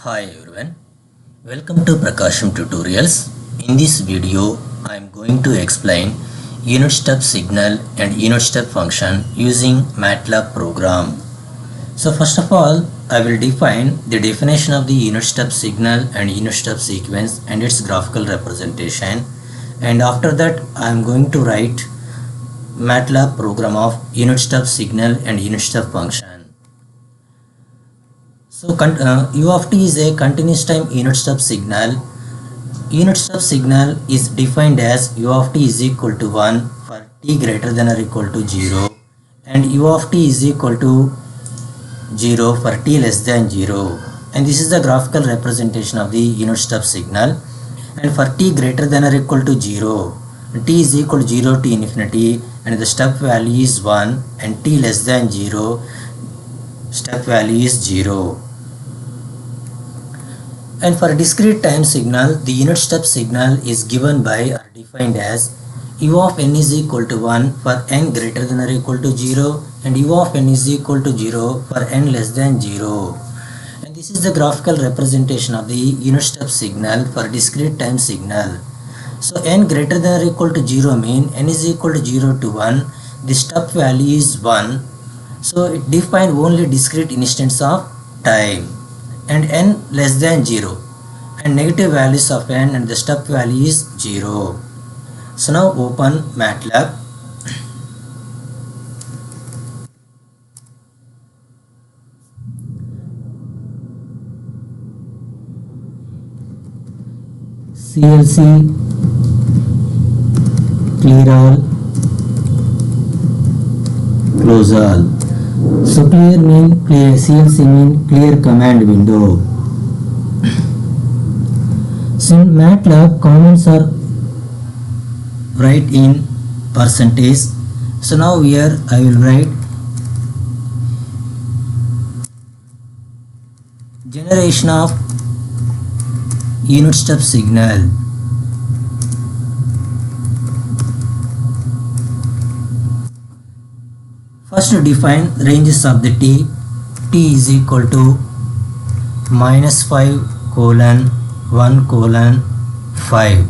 Hi everyone, welcome to Prakasham Tutorials. In this video, I am going to explain unit step signal and unit step function using MATLAB program. So first of all, I will define the definition of the unit step signal and unit step sequence and its graphical representation, and after that I am going to write MATLAB program of unit step signal and unit step function. So u of t is a continuous time unit step signal. Unit step signal is defined as u of t is equal to 1 for t greater than or equal to 0 and u of t is equal to 0 for t less than 0, and this is the graphical representation of the unit step signal. And for t greater than or equal to 0, t is equal to 0 to infinity and the step value is 1, and t less than 0, step value is 0. And for a discrete time signal, the unit step signal is given by or defined as u of n is equal to 1 for n greater than or equal to 0 and u of n is equal to 0 for n less than 0. And this is the graphical representation of the unit step signal for discrete time signal. So n greater than or equal to 0 mean n is equal to 0 to 1, the step value is 1. So it defines only discrete instance of time, and n less than 0 and negative values of n and the step value is 0. So now open MATLAB. CLC clear all, close all. So clear mean clear, CLC mean clear command window. So in MATLAB comments are write in percentage. So now here I will write generation of unit step signal. First define ranges of the t is equal to -5 colon 1 colon 5.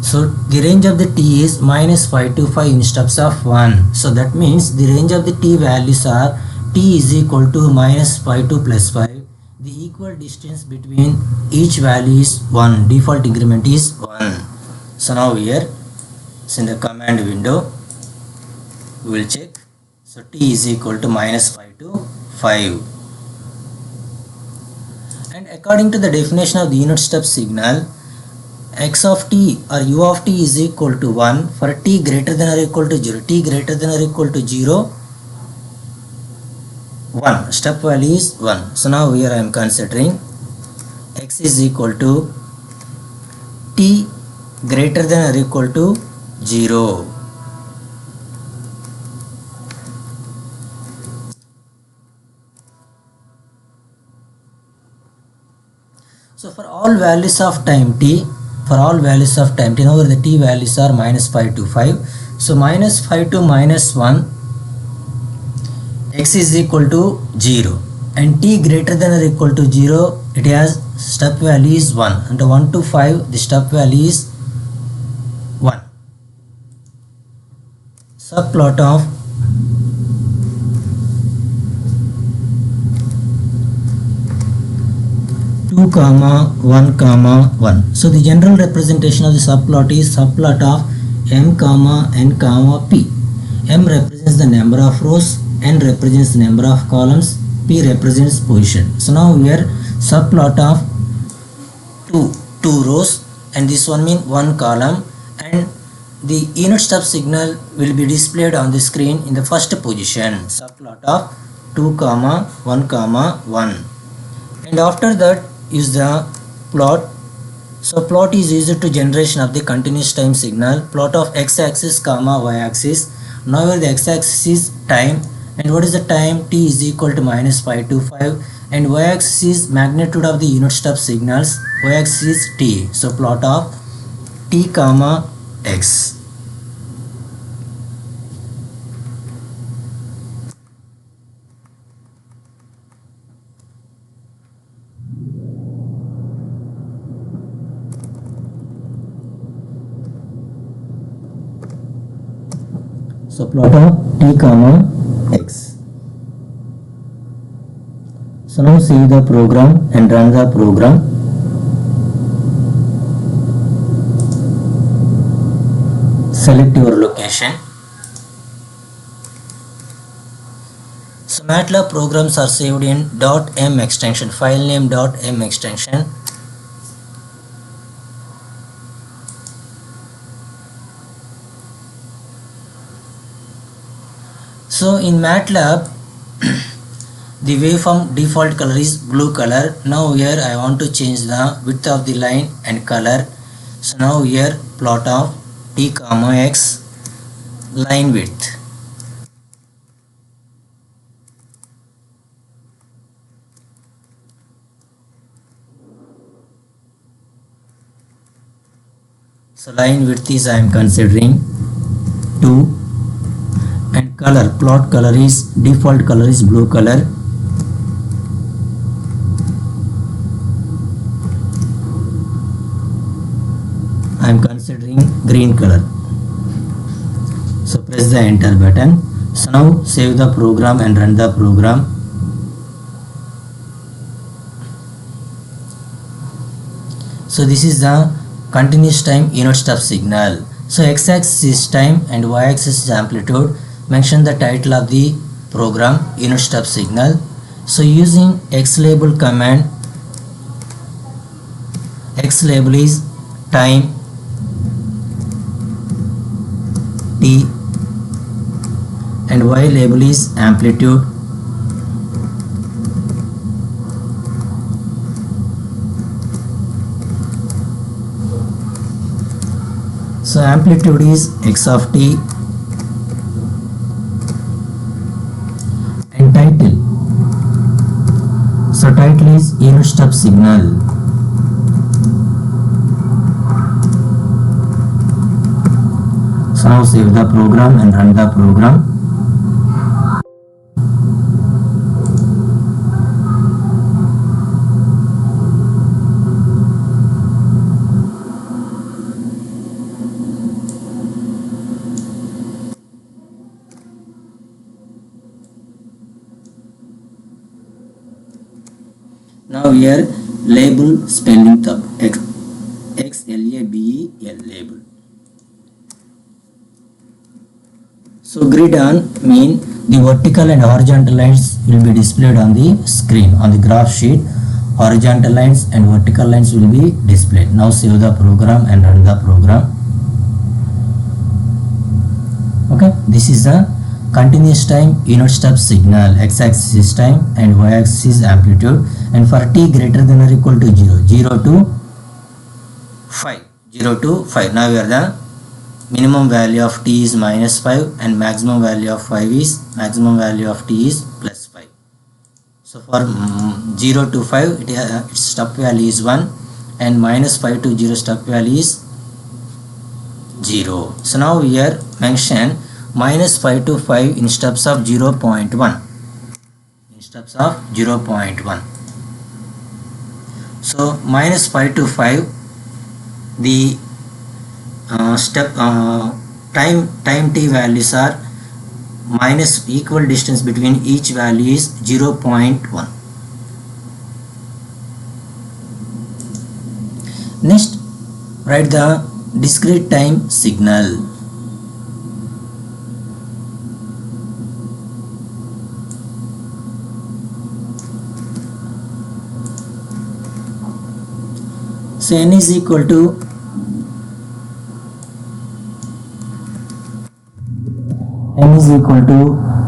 So the range of the t is -5 to 5 in steps of 1. So that means the range of the t values are t is equal to -5 to +5. The equal distance between each value is 1. Default increment is 1. So now here, so in the command window, we will check. So t is equal to -5 to 5. And according to the definition of the unit step signal, x of t or u of t is equal to 1 for t greater than or equal to 0. T greater than or equal to 0, 1. Step value is 1. So now here I am considering x is equal to t greater than or equal to 0. So for all values of time t, now the t values are -5 to 5. So -5 to -1, x is equal to 0, and t greater than or equal to 0, it has step value is 1, and 1 to 5 the step value is 1. Subplot of two comma 1 comma 1. So the general representation of the subplot is subplot of m comma n comma p. M represents the number of rows, n represents the number of columns, p represents position. So now here subplot of two rows, and this one mean one column, and the unit step signal will be displayed on the screen in the first position. Subplot of 2 comma 1 comma 1, and after that is the plot. So plot is used to generation of the continuous time signal. Plot of x-axis comma y-axis. Now here the x-axis is time, and what is the time? T is equal to -5 to 5, and y-axis is magnitude of the unit step signals. Y-axis is t. So plot of t comma x. So plot of t comma x. So now see the program and run the program. Select your location. So MATLAB programs are saved in .m extension, file name .m extension. So in MATLAB the waveform default color is blue color. Now here I want to change the width of the line and color. So now here plot of t comma x line width. So line width is I am considering 2, and color, plot color is default color is blue color. I am considering green color. So press the enter button. So now save the program and run the program. So this is the continuous time unit step signal. So x-axis is time and y-axis is amplitude. Mention the title of the program, unit step signal. So using xlabel command, xlabel is time t and y label is amplitude. So amplitude is x of t and title. So title is unit step signal. So now save the program and run the program. Now here label spelling tab x-l-a-b-e-l label. So grid on mean the vertical and horizontal lines will be displayed on the screen. On the graph sheet, horizontal lines and vertical lines will be displayed. Now save the program and run the program. Okay, this is the continuous time unit step signal. X-axis is time and y-axis is amplitude, and for t greater than or equal to 0, 0 to 5, 0 to 5. Now here the minimum value of t is -5 and maximum value of t is +5. So for 0 to 5 its step value is 1 and -5 to 0 step value is 0. So now here mention -5 to 5 in steps of 0.1. In steps of 0.1. So -5 to 5 the time t values are minus equal distance between each value is 0.1. Next, write the discrete time signal. So n is equal to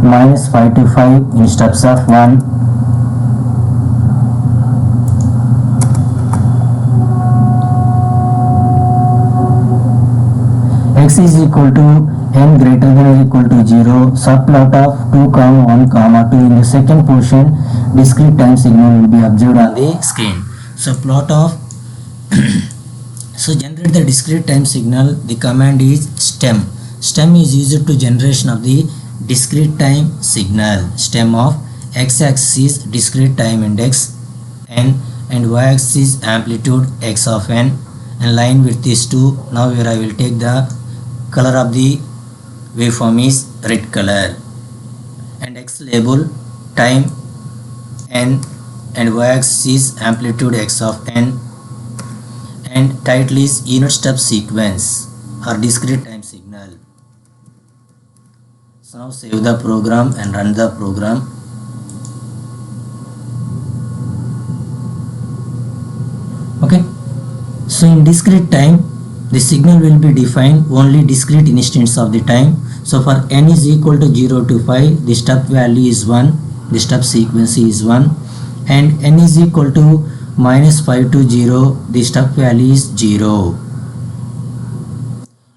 -5 to 5 in steps of 1. X is equal to n greater than or equal to 0, subplot of 2, 1, 2. In the second portion, discrete time signal will be observed on the screen. So plot of so generate the discrete time signal. The command is stem. Stem is used to generation of the discrete time signal. Stem of x-axis is discrete time index n and y-axis amplitude x of n and line width is 2. Now here I will take the color of the waveform is red color, and X label time n, and Y-axis is amplitude x of n, and title is unit step sequence or discrete time signal. So now save the program and run the program. Okay, so in discrete time the signal will be defined only discrete instants of the time. So for n is equal to 0 to 5, the step value is 1, the step sequence is 1, and n is equal to -5 to 0, the step value is 0.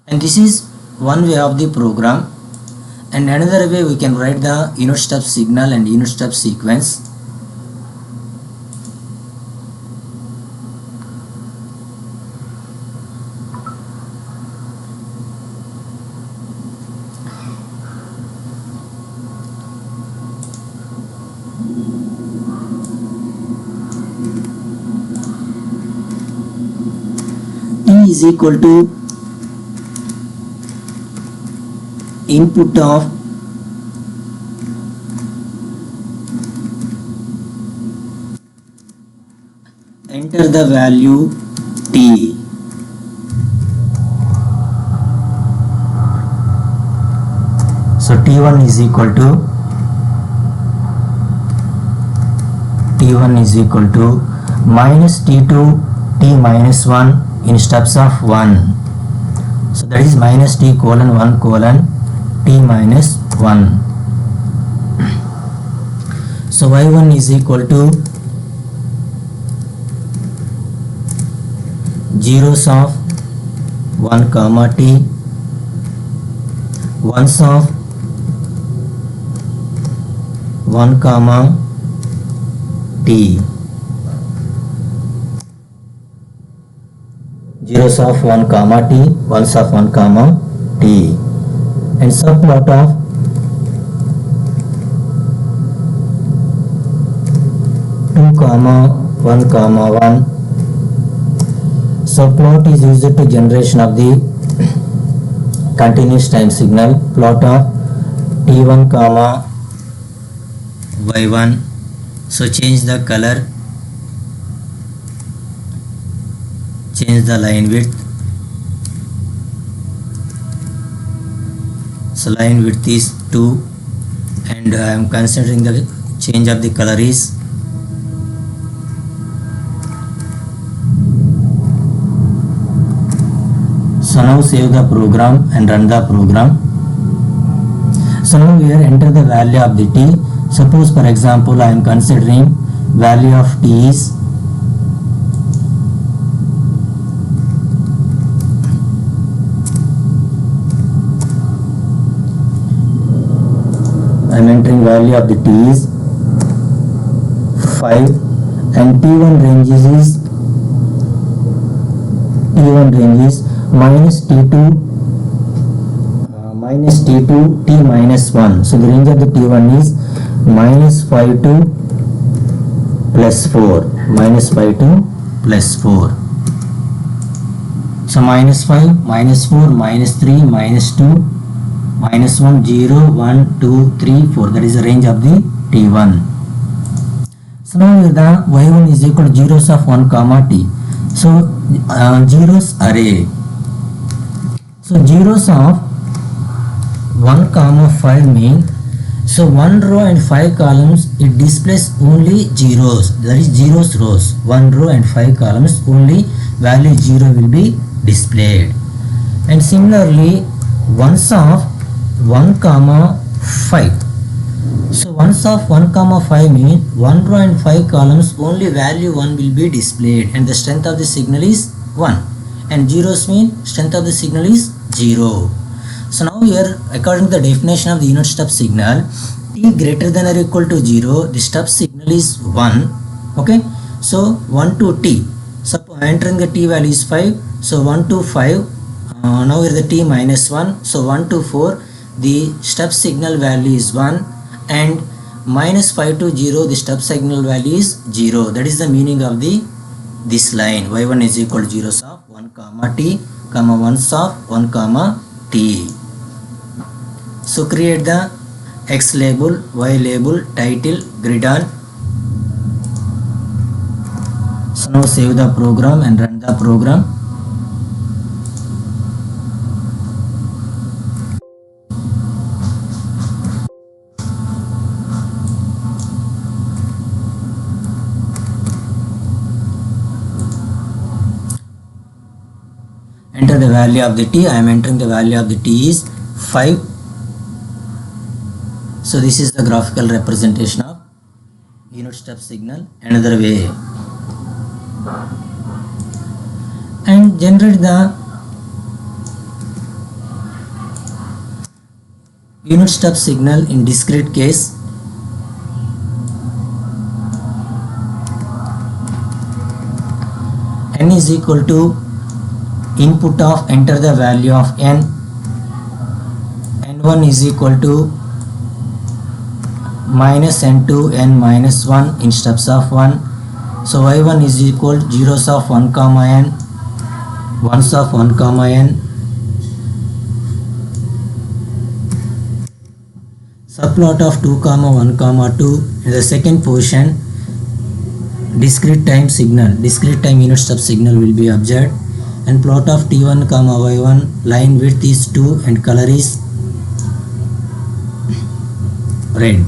And this is one way of the program, and another way we can write the unit step signal and unit step sequence. T is equal to input of enter the value T. So T1 is equal to minus T2 T minus 1 in steps of 1. So that is minus T colon 1 colon T minus 1. So Y1 is equal to zeros of 1 comma T, ones of 1 comma T, zeros of 1 comma T, ones of 1 comma T, and subplot of two comma 1 comma 1. Subplot is used to generation of the continuous time signal. Plot of T1 comma Y1. So change the color, change the line width. So line width is 2, and I am considering the change of the color is so now save the program and run the program. So now here enter the value of the T. Suppose for example I am considering value of T is I am entering value of the T is 5, and T1 range is minus T2 T minus 1. So the range of the T1 is minus 5 to plus 4, minus 5 to plus 4. So minus 5, minus 4, minus 3, minus 2, minus 1, 0, 1, 2, 3, 4. That is the range of the T1. So now the Y1 is equal to zeros of 1 comma T. So zeros array. So zeros of 1 comma 5 mean, so 1 row and 5 columns it displays only zeros, that is zeros rows. 1 row and 5 columns only value 0 will be displayed. And similarly ones of 1 comma 5. So ones of 1 comma 5 mean 1 row and 5 columns only value 1 will be displayed, and the strength of the signal is 1, and zeros mean strength of the signal is 0. So now here according to the definition of the unit step signal, T greater than or equal to 0, the step signal is 1. Okay, so 1 to T, suppose entering the T value is 5, so 1 to 5, now here the T minus 1, so 1 to 4 the step signal value is 1, and minus 5 to 0 the step signal value is 0. That is the meaning of this line. Y1 is equal to zeros of 1 comma T comma ones of 1 comma T. So create the X label, Y label, title, grid on. So now save the program and run the program. Enter the value of the t. I am entering the value of the t is 5. So this is the graphical representation of unit step signal. Another way, and generate the unit step signal in discrete case. N is equal to input of enter the value of n. N1 is equal to minus n2 n minus 1 in steps of 1. So y1 is equal to zeros of 1 comma n, ones of 1 comma n. Subplot of 2 comma 1 comma 2 in the second position. Discrete time signal, discrete time unit step signal will be observed, and plot of t1 comma y1. Line width is 2 and color is red,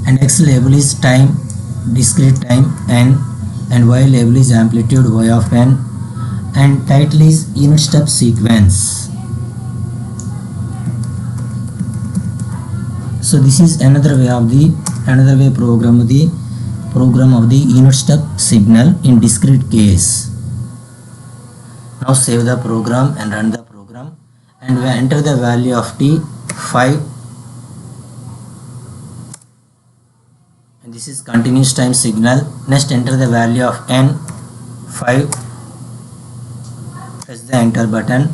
and x label is time, discrete time n, and y label is amplitude y of n, and title is unit step sequence. So this is another way program of the unit step signal in discrete case. Now save the program and run the program, and we enter the value of t 5, and this is continuous time signal. Next enter the value of n 5, press the enter button.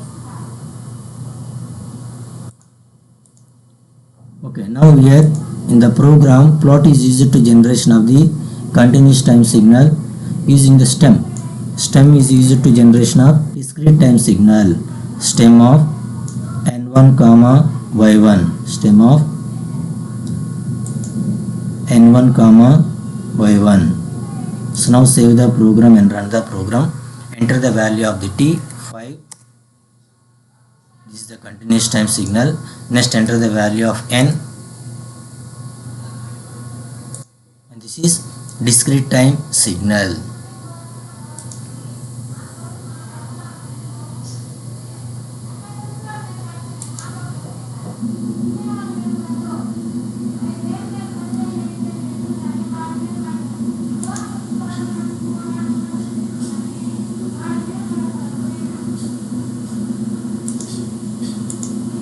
Okay, now here in the program, plot is used to generation of the continuous time signal using the stem. Stem is used to generation of discrete time signal. Stem of n1 comma y1. Stem of n1 comma y1. So now save the program and run the program. Enter the value of the t 5. This is the continuous time signal. Next enter the value of n, and this is discrete time signal.